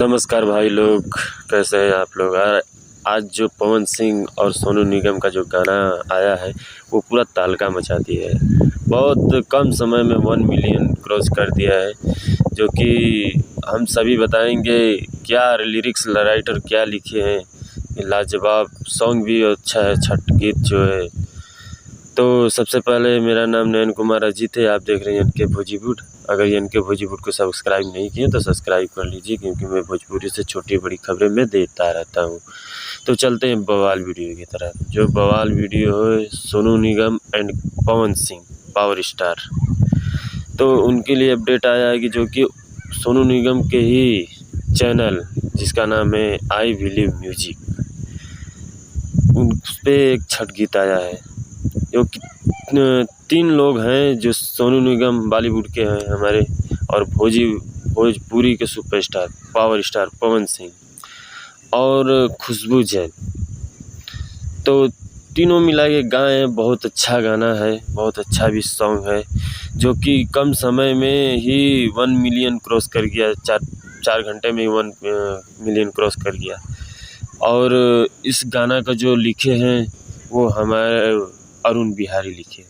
नमस्कार भाई लोग, कैसे हैं आप लोग। आज जो पवन सिंह और सोनू निगम का जो गाना आया है वो पूरा तहलका मचा दिया है। बहुत कम समय में 1 मिलियन क्रॉस कर दिया है, जो कि हम सभी बताएंगे क्या लिरिक्स राइटर क्या लिखे हैं। लाजवाब सॉन्ग भी अच्छा है, छठ गीत जो है। तो सबसे पहले मेरा नाम नयन कुमार अजीत है, आप देख रहे हैं एनके भोजीपुर। अगर एनके भोजीपुर को सब्सक्राइब नहीं किए तो सब्सक्राइब कर लीजिए, क्योंकि मैं भोजपुरी से छोटी बड़ी खबरें मैं देता रहता हूँ। तो चलते हैं बवाल वीडियो की तरफ। जो बवाल वीडियो है Sonu Nigam and Pawan Singh power star, तो उनके लिए अपडेट आया है कि जो कि सोनू निगम के ही चैनल जिसका नाम है आई बिलीव म्यूजिक, उन पे एक छठ गीत आया है। जो कि 3 लोग हैं जो सोनू निगम बॉलीवुड के हैं हमारे, और भोजपुरी के superstar power star Pawan Singh और खुशबू जैन। तो तीनों मिला के गाए हैं। बहुत अच्छा गाना है, बहुत अच्छा भी सॉन्ग है, जो कि कम समय में ही 1 मिलियन क्रॉस कर गया। 4 घंटे में ही 1 मिलियन क्रॉस कर गया। और इस गाना का जो लिखे हैं वो हमारे अरुण बिहारी लिखे हैं।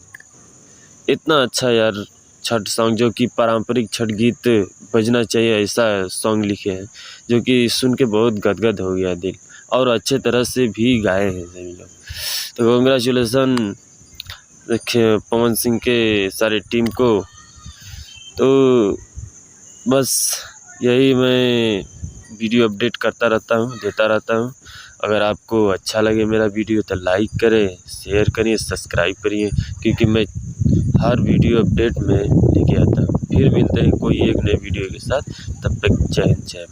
इतना अच्छा यार छठ सॉन्ग, जो कि पारंपरिक छठ गीत बजना चाहिए ऐसा सॉन्ग लिखे हैं, जो कि सुन के बहुत गदगद हो गया दिल, और अच्छे तरह से भी गाए हैं सभी लोग। तो कांग्रेचुलेसन देखिए पवन सिंह के सारे टीम को। तो बस यही मैं वीडियो अपडेट करता रहता हूँ, देता रहता हूँ। अगर आपको अच्छा लगे मेरा वीडियो तो लाइक करें, शेयर करिए, सब्सक्राइब करिए, क्योंकि मैं हर वीडियो अपडेट में लेके आता हूँ। फिर मिलते हैं कोई एक नए वीडियो के साथ, तब तक जय हिंद जय भारत।